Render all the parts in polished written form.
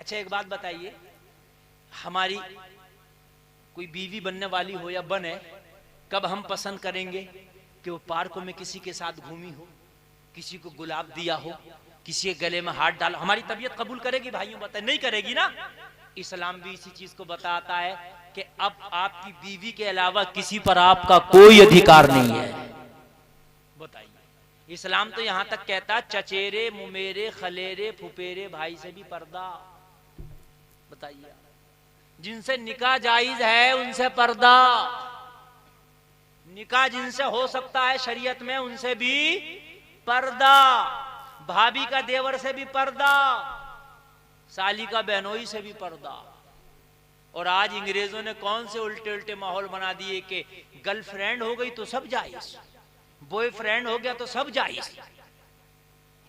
अच्छा एक बात बताइए, हमारी कोई बीवी बनने वाली हो या बने, कब हम पसंद करेंगे कि वो पार्कों में किसी के साथ घूमी हो, किसी को गुलाब दिया हो, किसी के गले में हाथ डाला? हमारी तबीयत कबूल करेगी भाइयों? बताए नहीं करेगी ना। इस्लाम भी इसी चीज को बताता है कि अब आपकी बीवी के अलावा किसी पर आपका कोई अधिकार नहीं है। बताइए, इस्लाम तो यहां तक कहता चचेरे मुमेरे खलेरे फुपेरे भाई से भी पर्दा। बताइए, जिनसे निकाह जायज है उनसे पर्दा, निकाह जिनसे हो सकता है शरीयत में उनसे भी पर्दा, भाभी का देवर से भी पर्दा, साली का बहनोई से भी पर्दा। और आज अंग्रेजों ने कौन से उल्टे उल्टे माहौल बना दिए कि गर्लफ्रेंड हो गई तो सब जायज, बॉयफ्रेंड हो गया तो सब जायज,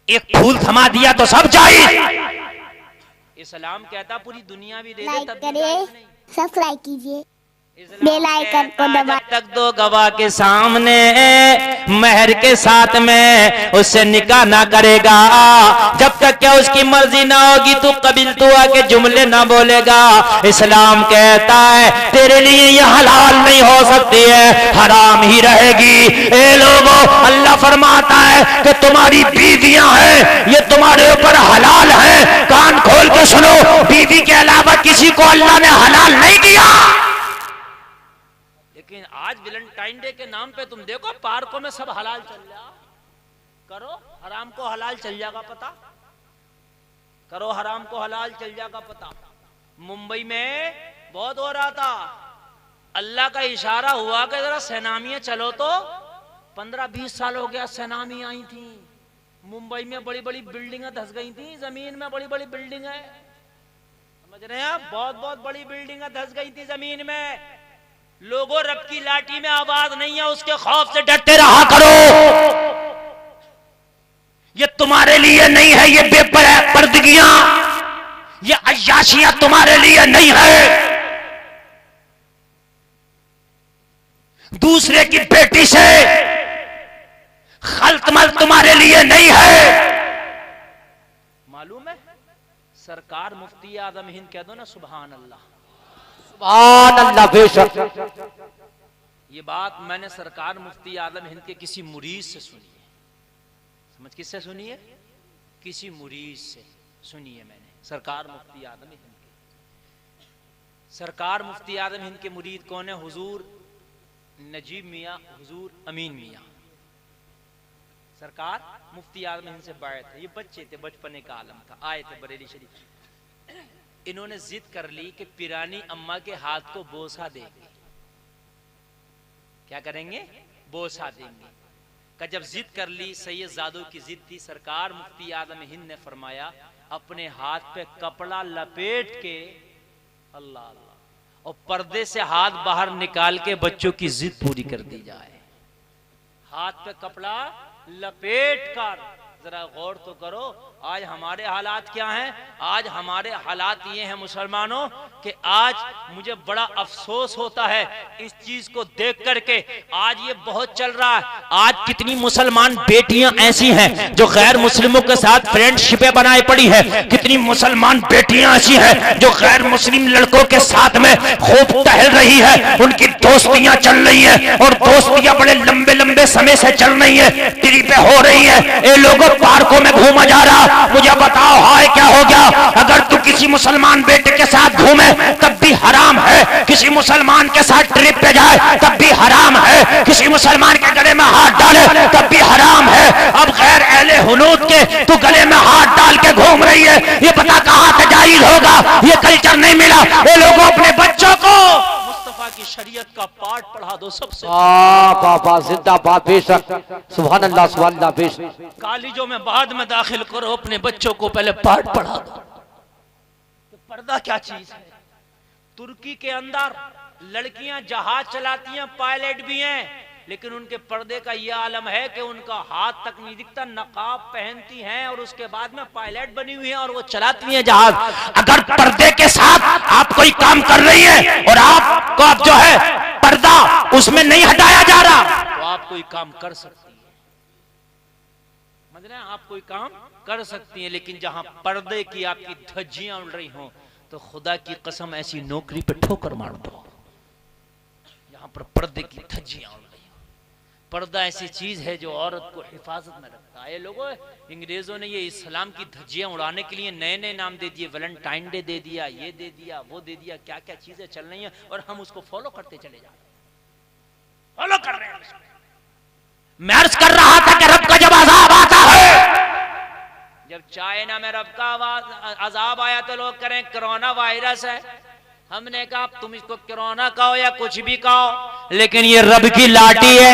एक फूल थमा दिया तो सब जायज। इस्लाम कहता पूरी दुनिया भी दे दे तब भी जायज नहीं। सब्सक्राइब कीजिए, बेल आइकन को दबाएं। जब तक दो गवाह के सामने महर के साथ में उससे निकाह ना करेगा, जब तक क्या उसकी मर्जी ना होगी तो कबिल दुआ के जुमले ना बोलेगा। इस्लाम कहता है तेरे लिए ये हलाल नहीं हो सकती है, हराम ही रहेगी। ए लोगों, अल्लाह फरमाता है कि तुम्हारी बीवियां हैं ये तुम्हारे ऊपर हलाल है। कान खोल के सुनो, बीवी के अलावा किसी को अल्लाह ने हलाल नहीं किया। लेकिन आज वैलेंटाइन डे के नाम पे तुम देखो पार्कों में सब हलाल चल रहा। करो हराम को हलाल चल जाएगा पता, करो हराम को हलाल चल जाएगा पता। मुंबई में बहुत हो रहा था, अल्लाह का इशारा हुआ कि जरा सेनामियां चलो तो 15-20 साल हो गया सेनामी आई थी मुंबई में, बड़ी बड़ी बिल्डिंगें धस गई थी जमीन में, बड़ी बड़ी बिल्डिंग है, समझ रहे हैं आप, बहुत बहुत बड़ी बिल्डिंगें धस गई थी जमीन में। लोगों, रब की लाठी में आवाज नहीं है, उसके खौफ से डरते रहा करो। ये तुम्हारे लिए नहीं है ये बेपर्दगियां, ये अय्याशियां तुम्हारे लिए नहीं है। दूसरे की बेटी से खल्तमल तुम्हारे लिए नहीं है। मालूम है, सरकार मुफ्ती आजम हिंद कह दो ना सुभान अल्लाह, सुभान अल्लाह। बेशक ये बात मैंने सरकार मुफ्ती आजम हिंद के किसी मुरीद से सुनी है। समझ किससे सुनी है? किसी मुरीद से सुनी है मैंने, सरकार मुफ्ती आजम हिंद के। सरकार मुफ्ती आजम हिंद के मुरीद कौन है? हुजूर नजीब मियाँ, हुजूर अमीन मियाँ। सरकार मुफ्ती आजम हिंद से बायत है, ये बच्चे थे, बचपने का आलम था, आए थे बरेली शरीफ। इन्होंने जिद कर ली कि पिरानी अम्मा के हाथ को बोसा देंगे। क्या करेंगे? बोसा देंगे। का जब जिद कर ली, सैयद जादो की जिद थी, सरकार मुफ्ती आजम हिंद ने फरमाया अपने हाथ पे कपड़ा लपेट के, अल्लाह अल्लाह, और पर्दे से हाथ बाहर निकाल के बच्चों की जिद पूरी कर दी जाए। हाथ पे कपड़ा लपेट कर, जरा गौर तो करो आज हमारे हालात क्या हैं। आज हमारे हालात ये हैं मुसलमानों कि आज मुझे बड़ा अफसोस होता है इस चीज को देख करके। आज ये बहुत चल रहा है, आज कितनी मुसलमान बेटियां ऐसी हैं जो गैर मुस्लिमों के साथ फ्रेंडशिपें बनाए पड़ी है, कितनी मुसलमान बेटियां ऐसी हैं जो गैर मुस्लिम लड़कों के साथ में खूब टहल रही है, उनकी दोस्तियां चल रही है और दोस्तियां बड़े लंबे लंबे समय से चल रही है, ट्रिपें हो रही है। ये लोगों पार्कों में घूमा जा रहा, मुझे बताओ हाय क्या हो गया? अगर तू किसी मुसलमान बेटे के साथ घूमे तब भी हराम है, किसी मुसलमान के साथ ट्रिप पे जाए तब भी हराम है, किसी मुसलमान के गले में हाथ डाले तब भी हराम है। अब गैर अहले हुनूद के तू गले में हाथ डाल के घूम रही है, ये पता कहां से जायज होगा? ये कल्चर नहीं मिला। ये लोगों अपने बच्चों को मुस्तफा की शरीयत का पाठ पढ़ा दो सबसे। बाबा जिंदाबाद। बेशक सुभान अल्लाह, सुभान अल्लाह। बेशक कॉलेजों में बाद में दाखिल करो, अपने बच्चों को पहले पाठ पढ़ा दो। तो पर्दा क्या चीज है? तुर्की के अंदर लड़कियां जहाज चलाती हैं, पायलट भी हैं, लेकिन उनके पर्दे का यह आलम है कि उनका हाथ तक नहीं दिखता, नकाब पहनती हैं और उसके बाद में पायलट बनी हुई हैं और वो चलाती हैं जहाज। अगर पर्दे के साथ आप कोई काम कर रही है और आपको अब जो है पर्दा उसमें नहीं हटाया जा रहा तो आप कोई काम कर सकती है। समझ रहे हैं? आप कोई काम कर सकती हैं, लेकिन जहां पर्दे की आपकी धज्जियां उड़ रही हों तो खुदा की कसम ऐसी नौकरी पे ठोकर मार दो जहां पर पर्दे की धज्जियां उड़ रही हों। पर्दा ऐसी चीज है जो औरत को हिफाजत में रखता है। लोगों, अंग्रेजों ने ये इस्लाम की धज्जियां उड़ाने के लिए नए नए नाम दे दिए, वैलेंटाइन डे दे दिया, ये दे दिया, वो दे दिया, क्या क्या चीजें चल रही हैं और हम उसको फॉलो करते चले जा रहे हैं, फॉलो कर रहे हैं। मैं अर्ज कर रहा था कि रब का जब अज़ाब आता है, जब चाइना में रब का अज़ाब आया तो लोग करें कोरोना वायरस है। हमने कहा तुम इसको कोरोना कहो या कुछ भी कहो, लेकिन ये रब की लाठी है।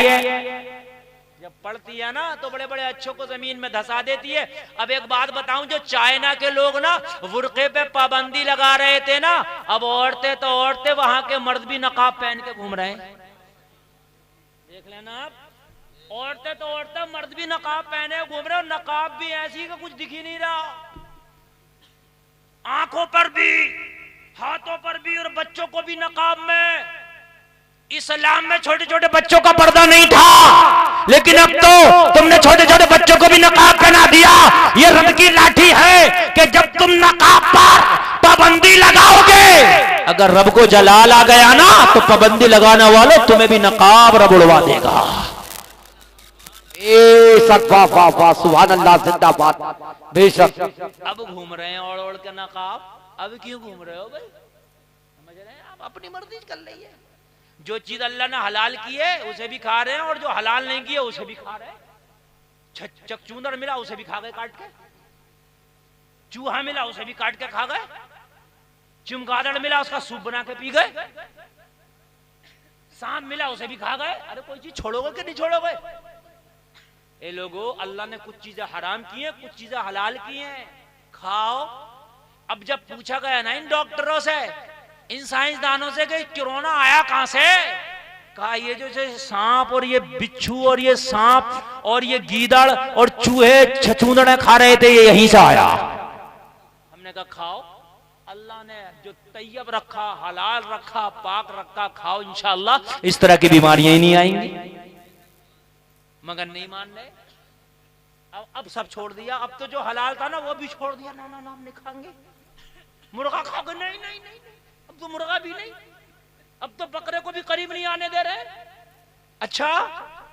जब पड़ती है ना तो बड़े बड़े अच्छों को जमीन में धसा देती है। अब एक बात बताऊं, जो चाइना के लोग ना बुर्के पे पाबंदी लगा रहे थे ना, अब औरतें तो औरतें, वहां के मर्द भी नकाब पहन के घूम रहे हैं। देख लेना आप, औरतें तो औरतें, मर्द भी नकाब पहने घूम रहे, और नकाब भी ऐसी का कुछ दिख ही नहीं रहा, आंखों पर भी, हाथों पर भी, और बच्चों को भी नकाब में। इस्लाम में छोटे छोटे बच्चों का पर्दा नहीं था, लेकिन अब तो तुमने छोटे छोटे बच्चों को भी नकाब पहना दिया। ये रब की लाठी है कि जब तुम नकाब पर पाबंदी लगाओगे, अगर रब को जलाल आ गया ना तो पाबंदी लगाने वालों तुम्हें भी नकाब रब उड़वा देगा। सुभान अल्लाह, जिंदाबाद, बेशक। अब घूम रहे हैं ओढ़ ओढ़ के नकाब। अब क्यों घूम रहे हो भाई? समझ रहे हैं आप? अपनी मर्जी कर रही है। जो चीज अल्लाह ने हलाल की है उसे भी खा रहे हैं, और जो हलाल नहीं की है उसे भी खा रहे हैं। चकचूंदर मिला उसे भी खा गए काट के, चूहा मिला उसे भी काट के खा गए, चमगादड़ मिला उसका सूप बना के पी गए, सांप मिला उसे भी खा गए। अरे कोई चीज छोड़ोगे कि नहीं छोड़ोगे? ए लोगों, अल्लाह ने कुछ चीजें हराम की हैं, कुछ चीजें हलाल की हैं, खाओ। अब जब पूछा गया ना इन डॉक्टरों से, इन साइंसदानों से कि कोरोना आया कहां से, कहा ये जो सांप और ये बिच्छू और ये सांप और ये गीदड़ और चूहे छछूंदड़े खा रहे थे, ये यहीं से आया। हमने कहा खाओ, अल्लाह ने जो तैयब रखा, हलाल रखा, पाक रखा, खाओ, इंशाअल्लाह इस तरह की बीमारियां ही नहीं आएंगी। मगर नहीं मान रहे। अब सब छोड़ दिया। अब तो जो हलाल था ना वो भी छोड़ दिया। ना ना ना, हम नहीं खाएंगे। मुर्गा खाओगे? नहीं नहीं नहीं, अब तो मुर्गा भी नहीं, अब तो बकरे को भी करीब नहीं आने दे रहे। अच्छा,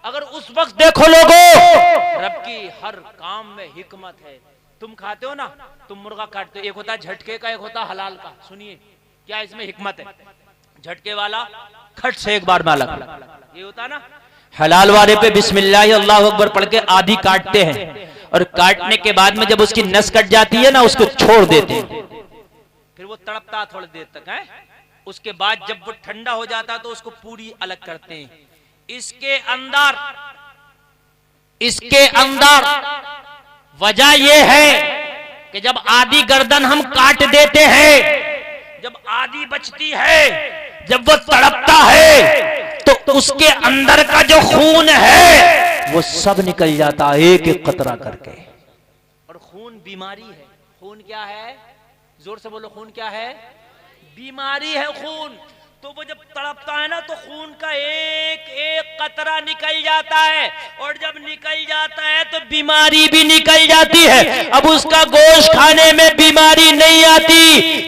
अगर उस वक्त देखो लोगों, रब की हर काम में हिकमत है। तुम खाते हो ना, तुम मुर्गा काटते हो, एक होता है झटके का, एक होता है हलाल का। सुनिए क्या इसमें हिकमत है। झटके वाला खट से एक बार में अलग, ये होता है ना। हलाल वाले पे बिस्मिल्लाह अल्लाह अकबर पढ़ के आधी काटते हैं, और काटने के बाद में जब उसकी नस कट जाती है ना, उसको छोड़ देते हैं, फिर वो तड़पता थोड़ी देर तक है। उसके बाद जब वो ठंडा हो जाता है तो उसको पूरी अलग करते हैं। इसके अंदर वजह यह है कि जब आधी गर्दन हम काट देते हैं, जब आधी बचती है, जब वो तड़पता है, तो उसके अंदर का जो खून है वो सब निकल जाता है, एक एक कतरा करके। और खून बीमारी है। खून क्या है? जोर से बोलो, खून क्या है? बीमारी है खून। तो वो जब तड़पता है ना तो खून का एक एक कतरा निकल जाता है, और जब निकल जाता है तो बीमारी भी निकल जाती है। अब उसका गोश्त खाने में बीमारी नहीं आती।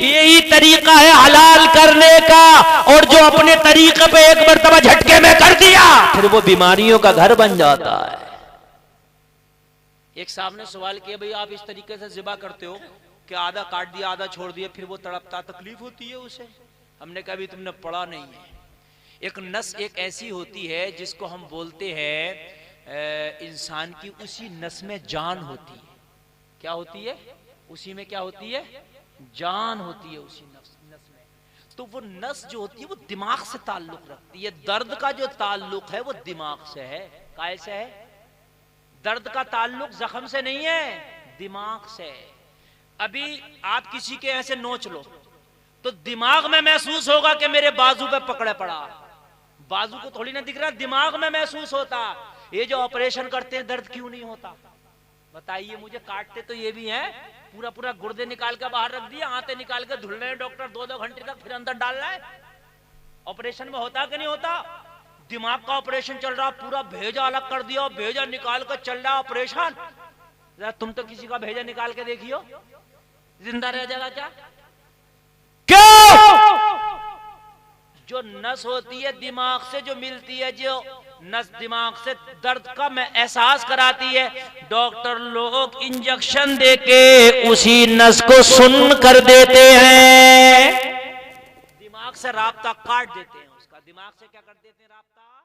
यही तरीका है हलाल करने का। और जो अपने तरीके पे एक मर्तबा झटके में कर दिया, फिर वो बीमारियों का घर बन जाता है। एक साहब ने सवाल किया, भाई आप इस तरीके से ज़िबा करते हो कि आधा काट दिया आधा छोड़ दिया, फिर वो तड़पता, तकलीफ होती है उसे? हमने कहा भी तुमने पढ़ा नहीं है। एक नस एक ऐसी होती है जिसको हम बोलते हैं इंसान की उसी नस में जान होती है। क्या होती है? उसी में क्या होती है? जान होती है उसी नस में। तो वो नस जो होती है वो दिमाग से ताल्लुक रखती है। दर्द का जो ताल्लुक है वो दिमाग से है। काय से है? दर्द का ताल्लुक जख्म से नहीं है, दिमाग से। अभी आप किसी के ऐसे नोच लो तो दिमाग में महसूस होगा कि मेरे बाजू पे पकड़े पड़ा। बाजू को थोड़ी ना दिख रहा, दिमाग में महसूस होता। ये जो ऑपरेशन करते हैं दर्द क्यों नहीं होता? बताइए मुझे। काटते तो ये भी हैं, पूरा पूरा गुर्दे निकाल के बाहर रख दिया, आंतें निकाल के धुल रहे हैं डॉक्टर 2-2 घंटे तक, फिर अंदर डाल रहा है। ऑपरेशन में होता कि नहीं होता? दिमाग का ऑपरेशन चल रहा, पूरा भेजा अलग कर दिया, भेजा निकाल कर चल रहा ऑपरेशन। जरा तुम तो किसी का भेजा निकाल के देखियो, जिंदा रह जाएगा क्या? क्यों? जो नस होती है दिमाग से जो मिलती है, जो नस दिमाग से दर्द का में एहसास कराती है, डॉक्टर लोग इंजेक्शन देके उसी नस को सुन्न कर देते हैं, दिमाग से राब्ता काट देते हैं उसका। दिमाग से क्या कर देते हैं? राब्ता